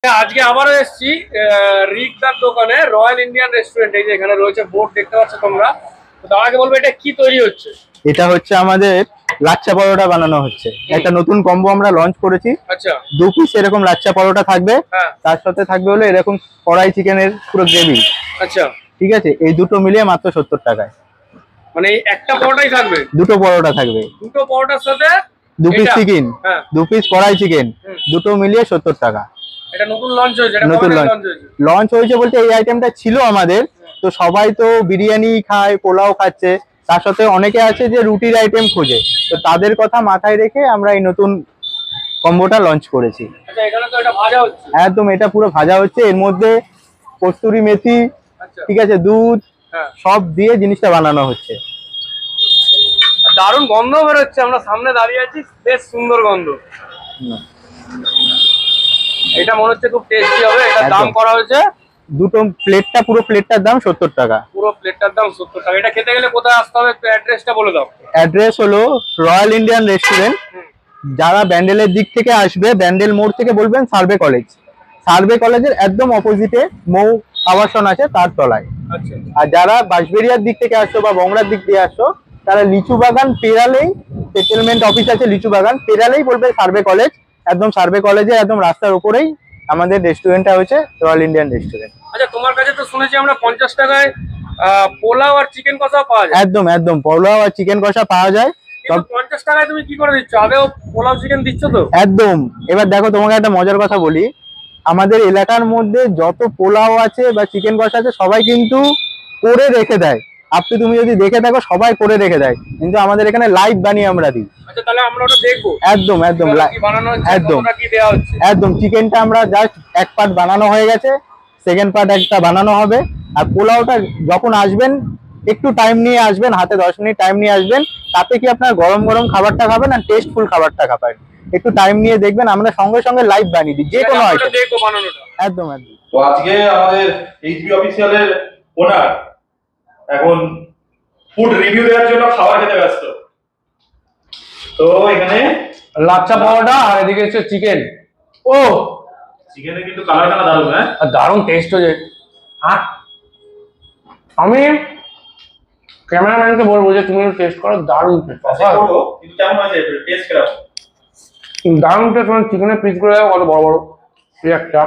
আজকে আবারও এসেছি রিকদার দোকানে, রয়্যাল ইন্ডিয়ান রেস্টুরেন্ট। এই যে এখানে রয়েছে বোর্ড, দেখতে পাচ্ছ তোমরা। তো দাদাকে বলবো এটা কি তৈরি হচ্ছে। এটা হচ্ছে আমাদের লাচ্ছা পরোটা বানানো হচ্ছে। একটা নতুন কম্বো আমরা লঞ্চ করেছি। আচ্ছা, 2 পিস এরকম লাচ্ছা পরোটা থাকবে, তার সাথে থাকবে হলো এরকম কড়াই চিকেনের পুরো গ্রেভি। আচ্ছা, ঠিক আছে, এই দুটো মিলিয়ে মাত্র 70 টাকায়। মানে একটা পরোটাই থাকবে? দুটো পরোটা থাকবে, দুটো পরোটার সাথে 2 পিস চিকেন, 2 পিস কড়াই চিকেন, দুটো মিলিয়ে 70 টাকা। এটা নতুন লঞ্চ হয়েছে? নতুন লঞ্চ হয়েছে বলতে এই আইটেমটা ছিল আমাদের, তো সবাই তো বিরিয়ানি খায়, পোলাও খাচ্ছে, তার সাথে অনেকে আছে যে রুটির আইটেম খোঁজে, তো তাদের কথা মাথায় রেখে আমরা এই নতুন কম্বোটা লঞ্চ করেছি। আচ্ছা, এখানে তো এটা ভাজা হচ্ছে? একদম, এটা পুরো ভাজা হচ্ছে। এর মধ্যে কস্তুরি মেথি, ঠিক আছে, দুধ, সব দিয়ে জিনিসটা বানানো হচ্ছে। দারুণ গন্ধ বেরোচ্ছে, আমরা সামনে দাঁড়িয়ে আছি, বেশ সুন্দর গন্ধ। এটা মনে হচ্ছে খুব টেস্টি হবে। এটার দাম করা হয়েছে দুটো প্লেটটা, পুরো প্লেটটার দাম 70 টাকা। পুরো প্লেটটার দাম 70 টাকা। এটা খেতে গেলে কোথায় আসতে হবে, একটু অ্যাড্রেসটা বলে দাও। অ্যাড্রেস হলো রয়্যাল ইন্ডিয়ান রেস্টুরেন্ট। যারা ব্যান্ডেলের দিক থেকে আসবে, ব্যান্ডেল মোড় থেকে বলবেন সার্ভে কলেজ। সার্ভে কলেজের একদম অপোজিটে মৌ আবাসন আছে, তার তলায়। আর যারা বাঁশবেড়িয়ার দিক থেকে আসছো বা বংড়ার দিক দিয়ে আসছো, তারা লিচু বাগান পেরালেই, সেটেলমেন্ট অফিস আছে লিচু বাগান পেরালেই বলবে সার্ভে কলেজ। একদম সার্ভে কলেজে একদম রাস্তার উপরেই আমাদের রেস্টুরেন্টটা হচ্ছে রয়্যাল ইন্ডিয়ান রেস্টুরেন্ট। আচ্ছা, তোমার কাছে তো শুনেছি আমরা 50 টাকায় পোলাও আর চিকেন কষা পাওয়া যায়। একদম একদম, পোলাও আর চিকেন কষা পাওয়া যায়। 50 টাকায় তুমি কি করে দিচ্ছ? আদেও পোলাও চিকেন দিচ্ছ তো? একদম। এবার দেখো, তোমাকে একটা মজার কথা বলি, আমাদের এলাকার মধ্যে যত পোলাও আছে বা চিকেন কষা আছে সবাই কিন্তু করে রেখে দেয়। আপনি তুমি যদি দেখে থাকো, সবাই করে রেখে দেয়, কিন্তু আমাদের এখানে লাইভ বানিয়ে আমরা দিই। আচ্ছা, তাহলে আমরা ওটা দেখবো। একদম একদম, একদম একদম। চিকেনটা আমরা জাস্ট এক পার্ট বানানো হয়ে গেছে, সেকেন্ড পার্ট একটা বানানো হবে। আর পোলাওটা যখন আসবেন একটু টাইম নিয়ে আসবেন, হাতে 10 মিনিট টাইম নিয়ে আসবেন, তাতে কি আপনার গরম গরম খাবারটা খাবেন আর টেস্টফুল খাবারটা খাবেন। একটু টাইম নিয়ে দেখবেন, আমরা সঙ্গে সঙ্গে লাইভ বানিয়ে দিই যে কোনো আইটেম। একদম একদম। তো আজকে আমাদের এইচবি অফিসিয়ালের ওনার এখন ফুড রিভিউ দেওয়ার জন্য খাবার খেতে ব্যস্ত। তো এখানে লাচ্ছা পরোটা আর এদিকে হচ্ছে চিকেন। ও, চিকেনের কিন্তু কালারটা দারুণ। হ্যাঁ, দারুণ টেস্ট হয়েছে। আমি ক্যামেরাম্যানকে বলবো যে তুমি টেস্ট করো, দারুণ টেস্ট। কিন্তু কেমন হয়েছে টেস্ট কেমন? দারুণ টেস্ট। মানে চিকেনের পিস গুলো কত বড় বড়, এই একটা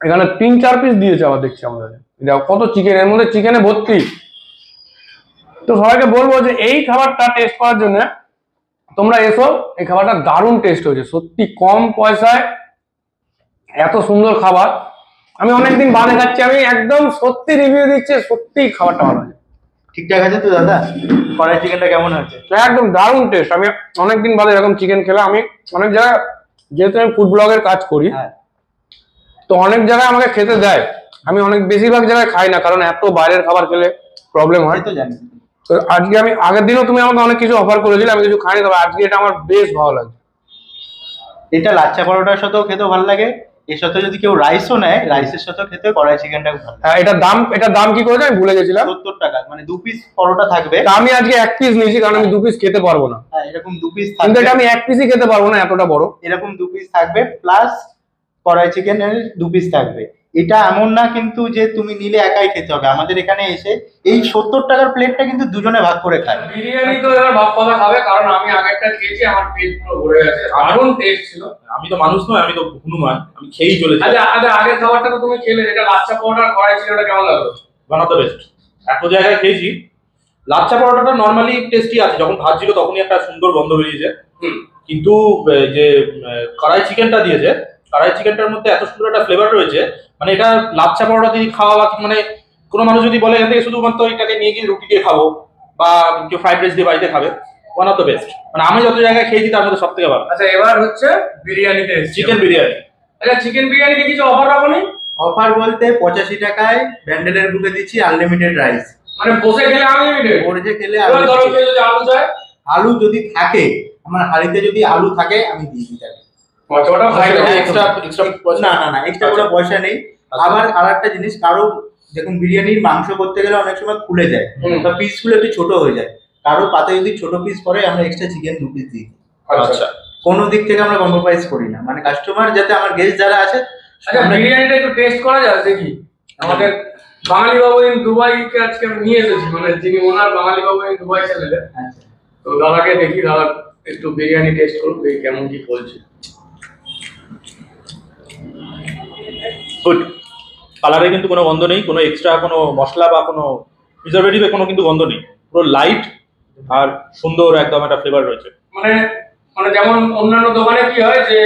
এখানে 3-4 পিস দিয়েছে আবার দেখছি আমরা। দেখো কত চিকেন, এর মধ্যে চিকেনে ভর্তি। তো সবাইকে বলবো যে এই খাবারটা টেস্ট করার জন্য তোমরা এসো, এই খাবারটা দারুণ টেস্ট হয়েছে সত্যি। কম পয়সায় এত সুন্দর খাবার আমি অনেকদিন বাদে খাচ্ছি। আমি একদম সত্যি রিভিউ দিচ্ছি, সত্যি খাবারটা ভালো হয়েছে। ঠিকঠাক আছে তো দাদা? কড়াই চিকেনটা কেমন হয়েছে? একদম দারুণ টেস্ট। আমি অনেকদিন বাদে এরকম চিকেন খেলাম। আমি অনেক জায়গায়, যেহেতু আমি ফুড ব্লগের কাজ করি, তো অনেক জায়গায় আমাকে খেতে দেয়। আমি অনেক বেশিরভাগ জায়গায় খাই না, কারণ এত বাইরের খাবার খেলে প্রবলেম হয়। তো জানি। তো আজকে আমি, আগের দিনও তুমি আমাকে অনেক কিছু অফার করেছিলে, আমি কিছু খাইনি, তবে আজকে এটা আমার বেশ ভালো লাগে। এটা লাচ্ছা পরোটার সাথেও খেতেও ভালো লাগে, এর সাথে যদি কেউ রাইসও নেয়, রাইসের সাথেও খেতে কড়াই চিকেনটা ভালো লাগে। এটার দাম কি করেছে আমি ভুলে গেছিলাম। 70 টাকা, মানে 2 পিস পরোটা থাকবে। আমি আজকে 1 পিস নিয়েছি, কারণ আমি 2 পিস খেতে পারবো না। হ্যাঁ, এরকম 2 পিস কিন্তু থাকবে। এটা আমি 1 পিসই খেতে পারবো না, এতটা বড়। এরকম 2 পিস থাকবে, প্লাস কড়াই চিকেনের 2 পিস থাকবে। এটা এমন না কিন্তু যে তুমি নিলে একাই খেতে হবে। আমাদের এখানে এসে এই 70 টাকার প্লেটটা কিন্তু দুজনে ভাগ করে খায়। বিরিয়ানি তো এবার ভাগ কথা খাবে, কারণ আমি আগেরটা খেয়েছি, আমার পেট পুরো ভরে গেছে। দারুণ টেস্ট ছিল। আমি তো মানুষ নয়, আমি তো হনুমান, আমি খেয়েই চলেছি। আচ্ছা, আগের খাবারটা তো তুমি খেলে, যেটা লাচ্ছা পরোটা কড়াই ছিল, ওটা কেমন লাগলো? One of the best. এত জায়গায় খেয়েছি, লাচ্ছা পরোটাটা নর্মালি টেস্টি আছে, যখন ভাজছিল তখনই একটা সুন্দর গন্ধ বেরিয়েছে। কিন্তু যে কড়াই চিকেনটা দিয়েছে, কড়াই চিকেনটার মধ্যে এত সুন্দর একটা ফ্লেভার রয়েছে, মানে এটা লাচ্ছা পরোটা দিয়ে খাওয়া, বা মানে কোনো মানুষ যদি বলে এখান থেকে শুধুমাত্র এটাকে নিয়ে গিয়ে রুটি দিয়ে খাবো, বা কেউ ফ্রাইড রাইস দিয়ে বাড়িতে খাবে, ওয়ান অফ দ্য বেস্ট। মানে আমি যত জায়গায় খেয়েছি তার মধ্যে সব থেকে ভালো। আচ্ছা, এবার হচ্ছে বিরিয়ানিতে, চিকেন বিরিয়ানি। আচ্ছা, চিকেন বিরিয়ানিতে কিছু অফার রাখোনি? অফার বলতে 85 টাকায় ব্যান্ডেলের বুকে দিচ্ছি আনলিমিটেড রাইস। মানে বসে খেলে আনলিমিটেড? বসে খেলে যদি আলু চাই, আলু যদি থাকে, আমার হাড়িতে যদি আলু থাকে আমি দিয়ে দিই তাকে। না না না, এক্সট্রা কোনো পয়সা নেই। আবার আরেকটা জিনিস, কারো দেখুন বিরিয়ানির মাংস করতে গেলে অনেক সময় খুলে যায় বা পিসগুলো একটু ছোট হয়ে যায়, কারো পাতে যদি ছোট পিস পরে আমরা এক্সট্রা চিকেন 2 পিস দিই। আচ্ছা, কোনো দিক থেকে আমরা কম্প্রোমাইজ করি না, মানে কাস্টমার যাতে, আমার গেস্ট যারা আছে আচ্ছা বিরিয়ানিটা একটু টেস্ট করা যায় দেখি। আমাদের বাঙালি বাবু ইন দুবাইকে আজকে আমি নিয়ে এসেছি, মানে যিনি ওনার বাঙালি বাবু ইন দুবাই চ্যানেলে। তো দাদাকে দেখি, দাদা একটু বিরিয়ানি টেস্ট করুন, দেখি কেমন কি বলছে। গুড। কালারে কিন্তু কোনো গন্ধ নেই, কোনো এক্সট্রা কোনো মশলা বা কোনো প্রিজারভেটিভে কোনো কিন্তু গন্ধ নেই, পুরো লাইট আর সুন্দর একদম একটা ফ্লেভার রয়েছে। মানে মানে যেমন অন্যান্য দোকানে কি হয় যে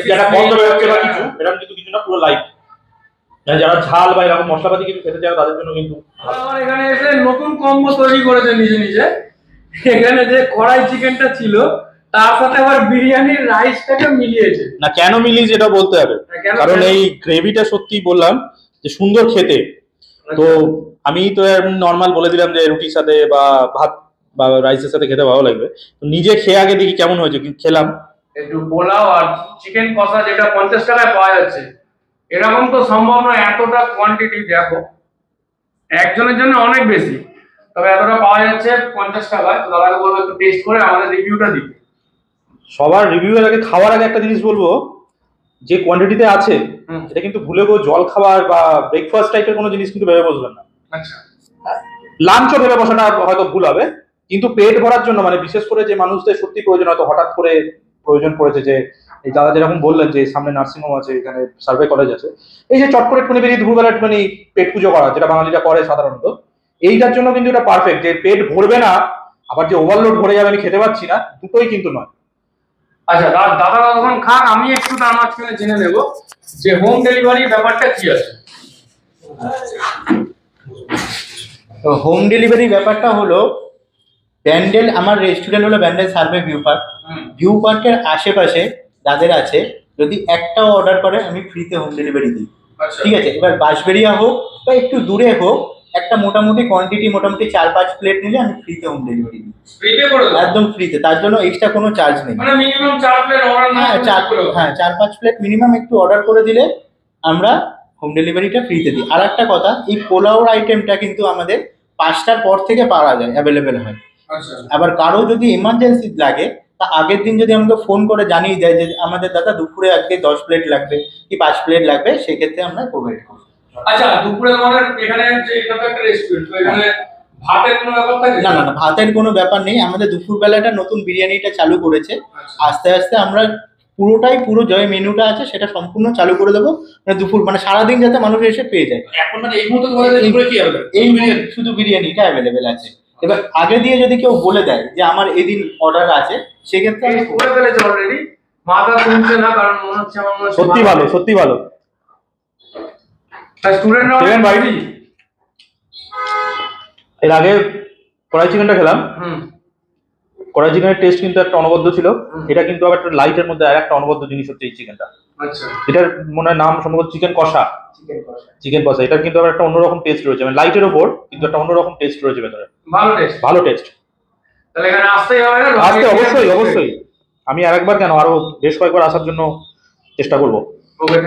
যেটা গন্ধ বেরোচ্ছে বা কিছু, এরকম কিন্তু কিছু না, পুরো লাইট। যারা ঝাল বা এরকম মশলাপাতি কিছু খেতে চায় তাদের জন্য কিন্তু। আমার এখানে এসে নতুন কম্বো তৈরি করেছে নিজে নিজে। এখানে যে কড়াই চিকেনটা ছিল তার সাথে আবার বিরিয়ানির রাইসটাকে মিলিয়েছে। না কেন মিলিয়েছে এটা বলতে হবে, কারণ এই গ্রেভিটা সত্যি বললাম যে সুন্দর খেতে। তো আমি তো নর্মাল বলে দিলাম যে রুটির সাথে বা ভাত বা রাইসের সাথে খেতে ভালো লাগবে, তো নিজে খেয়ে আগে দেখি কেমন হয়েছে। খেলাম একটু পোলাও আর চিকেন কষা যেটা 50 টাকায় পাওয়া যাচ্ছে, এরকম তো সম্ভব নয় এতটা কোয়ান্টিটি। দেখো একজনের জন্য অনেক বেশি, তবে এতটা পাওয়া যাচ্ছে 50 টাকায়। তো দাদাকে বলবো একটু টেস্ট করে আমাদের রিভিউটা দিতে। সবার রিভিউ এর আগে খাওয়ার আগে একটা জিনিস বলবো, যে কোয়ান্টিটিতে আছে এটা কিন্তু ভুলে গো জল খাবার বা ব্রেকফাস্ট টাইপের কোনো জিনিস কিন্তু ভেবে বসবেন না। আচ্ছা লাঞ্চও ভেবে বসাটা হয়তো ভুল হবে, কিন্তু পেট ভরার জন্য মানে বিশেষ করে যে মানুষদের সত্যি প্রয়োজন, হয়তো হঠাৎ করে প্রয়োজন পড়েছে, যে এই দাদা যেরকম বললেন যে সামনে নার্সিংহোম আছে, এখানে সার্ভে কলেজ আছে, এই যে চট করে একটুখানি বেরিয়ে দুপুরবেলা একটুখানি পেট পুজো করা, যেটা বাঙালিরা করে সাধারণত, এইটার জন্য কিন্তু এটা পারফেক্ট। যে পেট ভরবে না আবার যে ওভারলোড ভরে যাবে আমি খেতে পাচ্ছি না, দুটোই কিন্তু নয়। আচ্ছা দাদা তখন খান, আমি একটু তার মাঝখানে জেনে নেব যে হোম ডেলিভারি ব্যাপারটা কি আছে। তো হোম ডেলিভারি ব্যাপারটা হলো, ব্যান্ডেল, আমার রেস্টুরেন্ট হলো Bandel survey view park. View পার্কের আশেপাশে যাদের আছে, যদি একটাও অর্ডার করে আমি ফ্রিতে হোম ডেলিভারি দিই। ঠিক আছে, এবার বাঁশবেড়িয়া হোক বা একটু দূরে হোক, একটা মোটামুটি কোয়ান্টিটি মোটামুটি 4-5 প্লেট নিলে আমি ফ্রিতে হোম ডেলিভারি দিই, ফ্রিতে করে দাও? একদম ফ্রিতে, তার জন্য এক্সট্রা কোনো চার্জ নেই। মানে মিনিমাম 4 প্লেট অর্ডার না? হ্যাঁ 4-5 প্লেট মিনিমাম একটু অর্ডার করে দিলে আমরা হোম ডেলিভারিটা ফ্রিতে দিই। আর একটা কথা, এই পোলাওর আইটেমটা কিন্তু আমাদের 5টার পর থেকে পাওয়া যায়, অ্যাভেলেবেল হয়। আচ্ছা আবার কারো যদি এমার্জেন্সি লাগে, তা আগের দিন যদি আমাকে ফোন করে জানিয়ে দেয় যে আমাদের দাদা দুপুরে আজকে 10 প্লেট লাগবে কি 5 প্লেট লাগবে, সেক্ষেত্রে আমরা প্রোভাইড করি। আচ্ছা দুপুরে তোমাদের এখানে যে এটা তো একটা রেস্টুরেন্ট, তো এখানে ভাতের কোনো ব্যাপার থাকে? না না না, ভাতের কোনো ব্যাপার নেই। আমাদের দুপুরবেলাটা নতুন বিরিয়ানিটা চালু করেছে, আস্তে আস্তে আমরা পুরো যে মেনুটা আছে সেটা সম্পূর্ণ চালু করে দেবো, মানে দুপুর মানে সারাদিন যাতে মানুষ এসে পেয়ে যায়। এখন মানে এই মুহূর্তে তোমাদের দুপুরে কি হবে? এই শুধু বিরিয়ানিটা অ্যাভেলেবেল আছে। এবার আগে দিয়ে যদি কেউ বলে দেয় যে আমার এদিন অর্ডার আছে, সেক্ষেত্রে আমি করে ফেলেছে অলরেডি, মাথা তুলছে না, কারণ মনে হচ্ছে আমার মনে হচ্ছে সত্যি ভালো, সত্যি ভালো। স্টুডেন্টরা বাইরে। এর আগে কড়াই চিকেনটা খেলাম, কড়াই চিকেনের টেস্ট কিন্তু একটা অনবদ্য ছিল। এটা কিন্তু আবার একটা লাইটের মধ্যে আর একটা অনবদ্য জিনিস হচ্ছে এই চিকেনটা। আচ্ছা এটার মনে হয় নাম সম্ভবত চিকেন কষা। চিকেন কষা, এটার কিন্তু আবার একটা অন্যরকম টেস্ট রয়েছে, মানে লাইটের ওপর কিন্তু একটা অন্যরকম টেস্ট রয়েছে ভেতরে। ভালো টেস্ট, ভালো টেস্ট। তাহলে এখানে আসতেই হবে না? আসতে অবশ্যই অবশ্যই, আমি আরেকবার কেন আরো বেশ কয়েকবার আসার জন্য চেষ্টা করবো। ওকে।